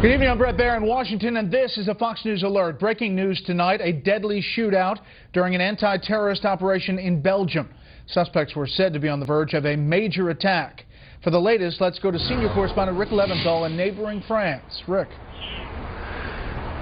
Good evening, I'm Brett Baer in Washington, and this is a Fox News alert. Breaking news tonight, a deadly shootout during an anti-terrorist operation in Belgium. Suspects were said to be on the verge of a major attack. For the latest, let's go to senior correspondent Rick Leventhal in neighboring France. Rick.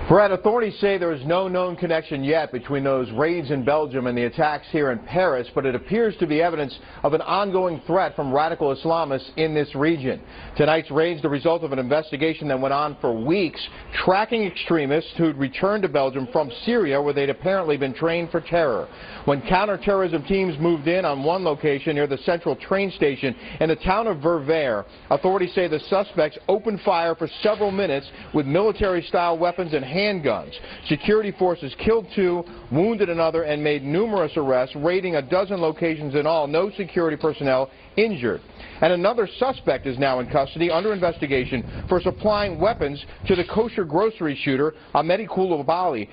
Brett, authorities say there is no known connection yet between those raids in Belgium and the attacks here in Paris, but it appears to be evidence of an ongoing threat from radical Islamists in this region. Tonight's raids, the result of an investigation that went on for weeks, tracking extremists who'd returned to Belgium from Syria, where they'd apparently been trained for terror. When counterterrorism teams moved in on one location near the central train station in the town of Verviers, authorities say the suspects opened fire for several minutes with military-style weapons and handguns. Security forces killed 2, wounded another, and made numerous arrests, raiding a dozen locations in all. No security personnel injured. And another suspect is now in custody under investigation for supplying weapons to the kosher grocery shooter, Ahmedi Koulibaly.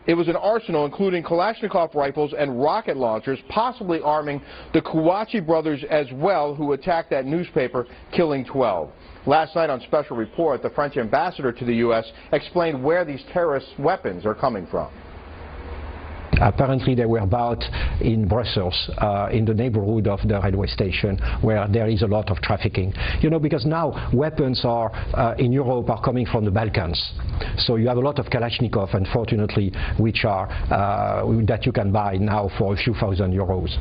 It was an arsenal including Kalashnikov rifles and rocket launchers, possibly arming the Kouachi brothers as well, who attacked that newspaper, killing 12. Last night on Special Report, the French ambassador to the U.S. explained where these terrorist weapons are coming from. Apparently they were bought in Brussels, in the neighborhood of the railway station, where there is a lot of trafficking. You know, because now weapons are in Europe are coming from the Balkans. So you have a lot of Kalashnikov, unfortunately, which are that you can buy now for a few thousand euros.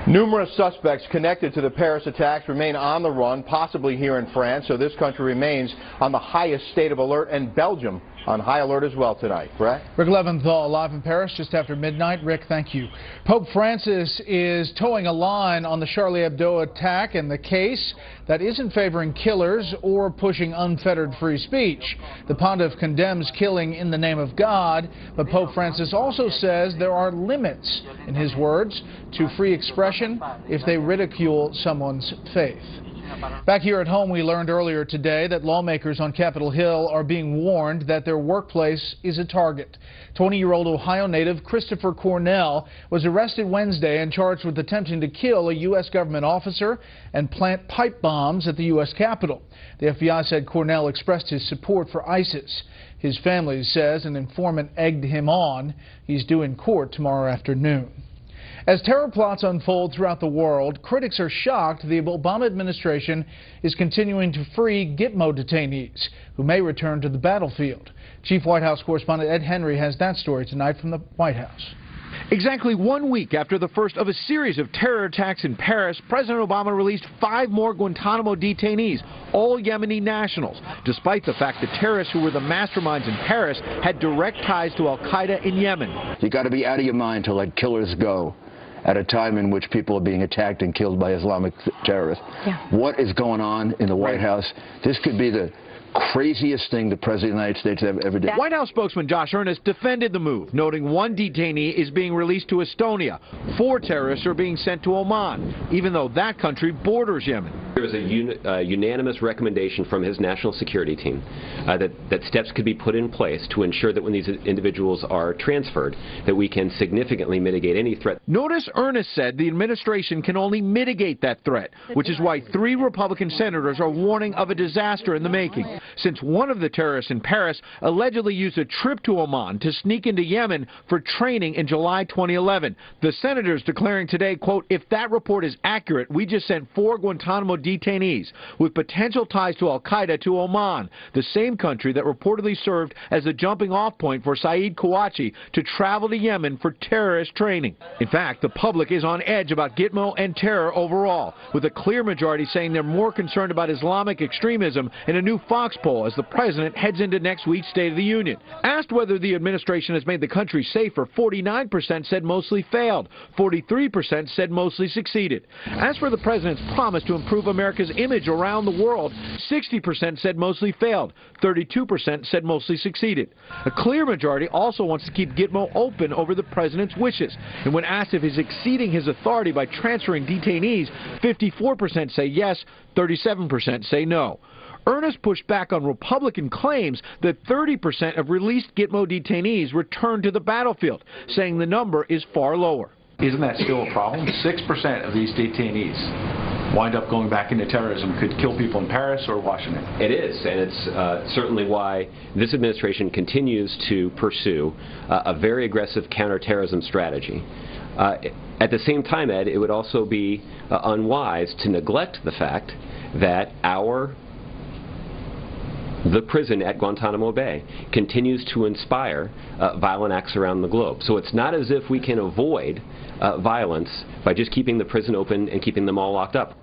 Numerous suspects connected to the Paris attacks remain on the run, possibly here in France, so this country remains on the highest state of alert, and Belgium on high alert as well tonight. Brett? Rick Leventhal live in Paris just after midnight. Rick, thank you. Pope Francis is towing a line on the Charlie Hebdo attack and the case that isn't favoring killers or pushing unfettered free speech. The pontiff condemns killing in the name of God, but Pope Francis also says there are limits, in his words, to free expression if they ridicule someone's faith. Back here at home, we learned earlier today that lawmakers on Capitol Hill are being warned that their workplace is a target. 20-year-old Ohio native Christopher Cornell was arrested Wednesday and charged with attempting to kill a U.S. government officer and plant pipe bombs at the U.S. Capitol. The FBI said Cornell expressed his support for ISIS. His family says an informant egged him on. He's due in court tomorrow afternoon. As terror plots unfold throughout the world, critics are shocked the Obama administration is continuing to free Gitmo detainees who may return to the battlefield. Chief White House correspondent Ed Henry has that story tonight from the White House. Exactly 1 week after the first of a series of terror attacks in Paris, President Obama released 5 more Guantanamo detainees, all Yemeni nationals, despite the fact that terrorists who were the masterminds in Paris had direct ties to al-Qaeda in Yemen. You got to be out of your mind to let killers go at a time in which people are being attacked and killed by Islamic terrorists. Yeah. What is going on in the White House? This could be the craziest thing the President of the United States ever did. White House spokesman Josh Earnest defended the move, noting 1 detainee is being released to Estonia. 4 terrorists are being sent to Oman, even though that country borders Yemen. There was a unanimous recommendation from his national security team that steps could be put in place to ensure that when these individuals are transferred, that we can significantly mitigate any threat. Notice Earnest said the administration can only mitigate that threat, which is why 3 Republican senators are warning of a disaster in the making, since one of the terrorists in Paris allegedly used a trip to Oman to sneak into Yemen for training in July 2011. The senators declaring today, quote, if that report is accurate, we just sent 4 Guantanamo detainees with potential ties to al-Qaeda to Oman, the same country that reportedly served as the jumping-off point for Saeed Kouachi to travel to Yemen for terrorist training. In fact, the public is on edge about Gitmo and terror overall, with a clear majority saying they're more concerned about Islamic extremism in a new Fox poll as the president heads into next week's State of the Union. Asked whether the administration has made the country safer, 49% said mostly failed, 43% said mostly succeeded. As for the president's promise to improve America's image around the world, 60% said mostly failed, 32% said mostly succeeded. A clear majority also wants to keep Gitmo open over the president's wishes, and when asked if he's exceeding his authority by transferring detainees, 54% say yes, 37% say no. Earnest pushed back on Republican claims that 30% of released Gitmo detainees returned to the battlefield, saying the number is far lower. Isn't that still a problem? 6% of these detainees wind up going back into terrorism, could kill people in Paris or Washington. It is, and it's certainly why this administration continues to pursue a very aggressive counterterrorism strategy. At the same time, Ed, it would also be unwise to neglect the fact that the prison at Guantanamo Bay continues to inspire violent acts around the globe. So it's not as if we can avoid violence by just keeping the prison open and keeping them all locked up.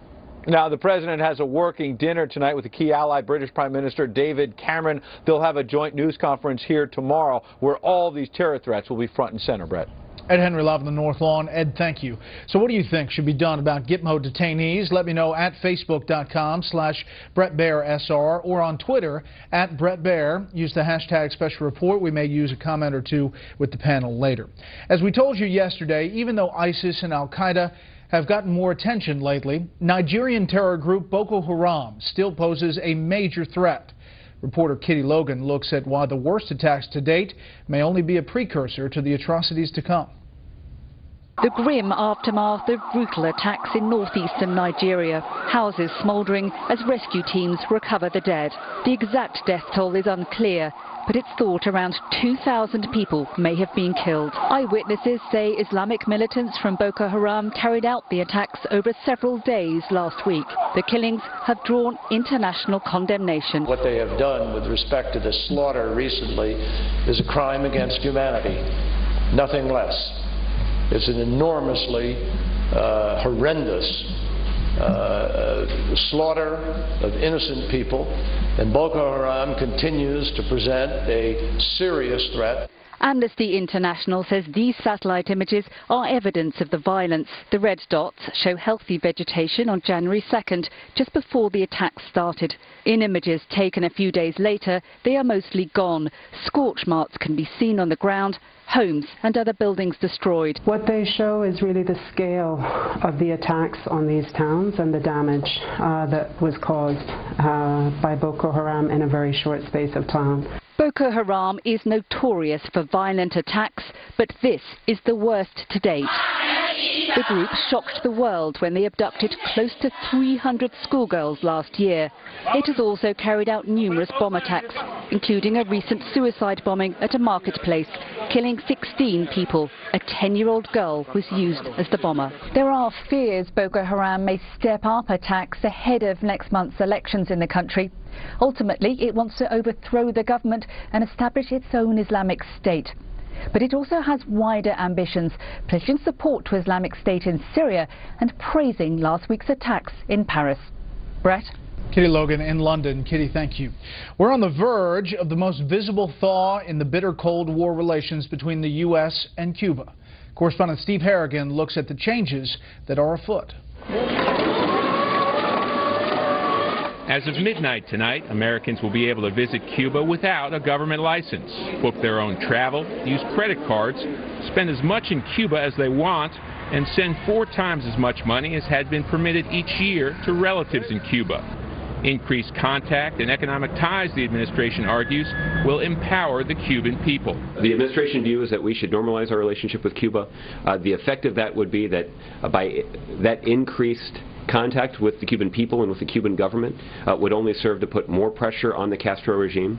Now, the president has a working dinner tonight with the key ally, British Prime Minister David Cameron. They'll have a joint news conference here tomorrow where all these terror threats will be front and center, Brett. Ed Henry live on the North Lawn. Ed, thank you. So what do you think should be done about Gitmo detainees? Let me know at facebook.com/BrettBairSR or on Twitter at BrettBair. Use the hashtag special report. We may use a comment or two with the panel later. As we told you yesterday, even though ISIS and Al-Qaeda have gotten more attention lately, Nigerian terror group Boko Haram still poses a major threat. Reporter Kitty Logan looks at why the worst attacks to date may only be a precursor to the atrocities to come. The grim aftermath of brutal attacks in northeastern Nigeria. Houses smouldering as rescue teams recover the dead. The exact death toll is unclear, but it's thought around 2,000 people may have been killed. Eyewitnesses say Islamic militants from Boko Haram carried out the attacks over several days last week. The killings have drawn international condemnation. What they have done with respect to the slaughter recently is a crime against humanity, nothing less. It's an enormously horrendous slaughter of innocent people, and Boko Haram continues to present a serious threat. Amnesty International says these satellite images are evidence of the violence. The red dots show healthy vegetation on January 2nd, just before the attacks started. In images taken a few days later, they are mostly gone. Scorch marks can be seen on the ground, homes and other buildings destroyed. What they show is really the scale of the attacks on these towns and the damage that was caused by Boko Haram in a very short space of time. Boko Haram is notorious for violent attacks, but this is the worst to date. The group shocked the world when they abducted close to 300 schoolgirls last year. It has also carried out numerous bomb attacks, including a recent suicide bombing at a marketplace, killing 16 people. A 10-year-old girl was used as the bomber. There are fears Boko Haram may step up attacks ahead of next month's elections in the country. Ultimately, it wants to overthrow the government and establish its own Islamic State. But it also has wider ambitions, pledging support to Islamic State in Syria and praising last week's attacks in Paris. Brett? Kitty Logan in London. Kitty, thank you. We're on the verge of the most visible thaw in the bitter Cold War relations between the U.S. and Cuba. Correspondent Steve Harrigan looks at the changes that are afoot. As of midnight tonight, Americans will be able to visit Cuba without a government license, book their own travel, use credit cards, spend as much in Cuba as they want, and send 4 times as much money as had been permitted each year to relatives in Cuba. Increased contact and economic ties, the administration argues, will empower the Cuban people. The administration view is that we should normalize our relationship with Cuba. The effect of that would be that by that increased contact with the Cuban people and with the Cuban government would only serve to put more pressure on the Castro regime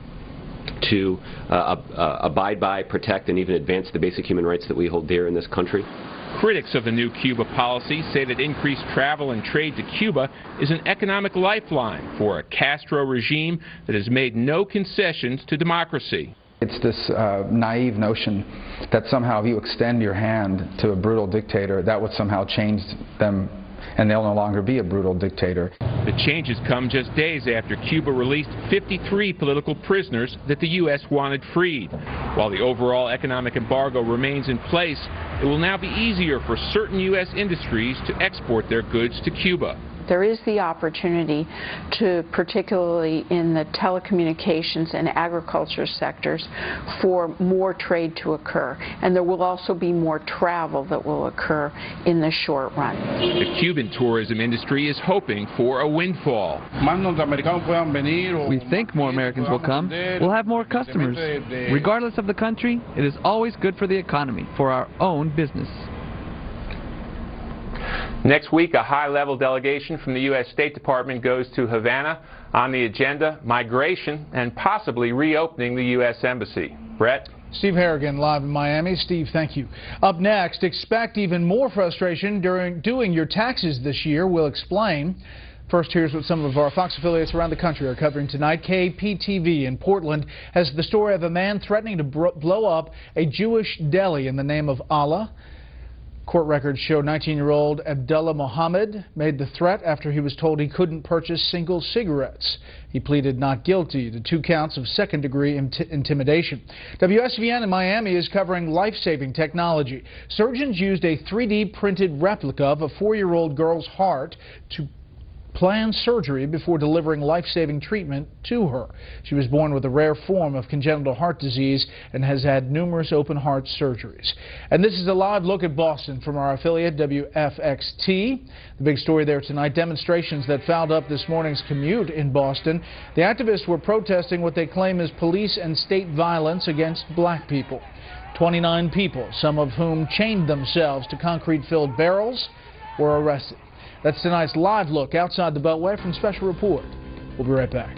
to abide by, protect, and even advance the basic human rights that we hold dear in this country. Critics of the new Cuba policy say that increased travel and trade to Cuba is an economic lifeline for a Castro regime that has made no concessions to democracy. It's this naive notion that somehow if you extend your hand to a brutal dictator, that would somehow change them and they'll no longer be a brutal dictator. The changes come just days after Cuba released 53 political prisoners that the U.S. wanted freed. While the overall economic embargo remains in place, it will now be easier for certain U.S. industries to export their goods to Cuba. There is the opportunity to, particularly in the telecommunications and agriculture sectors, for more trade to occur. And there will also be more travel that will occur in the short run. The Cuban tourism industry is hoping for a windfall. We think more Americans will come. We'll have more customers. Regardless of the country, it is always good for the economy, for our own business. Next week, a high-level delegation from the U.S. State Department goes to Havana. On the agenda, migration and possibly reopening the U.S. Embassy. Brett? Steve Harrigan live in Miami. Steve, thank you. Up next, expect even more frustration during doing your taxes this year. We'll explain. First, here's what some of our Fox affiliates around the country are covering tonight. KPTV in Portland has the story of a man threatening to blow up a Jewish deli in the name of Allah. Court records show 19-year-old Abdullah Mohammed made the threat after he was told he couldn't purchase single cigarettes. He pleaded not guilty to 2 counts of second-degree intimidation. WSVN in Miami is covering life-saving technology. Surgeons used a 3D printed replica of a 4-year-old girl's heart to plan surgery before delivering life-saving treatment to her. She was born with a rare form of congenital heart disease and has had numerous open heart surgeries. And this is a live look at Boston from our affiliate WFXT. The big story there tonight, demonstrations that fouled up this morning's commute in Boston. The activists were protesting what they claim is police and state violence against black people. 29 people, some of whom chained themselves to concrete-filled barrels, were arrested. That's tonight's live look outside the Beltway from Special Report. We'll be right back.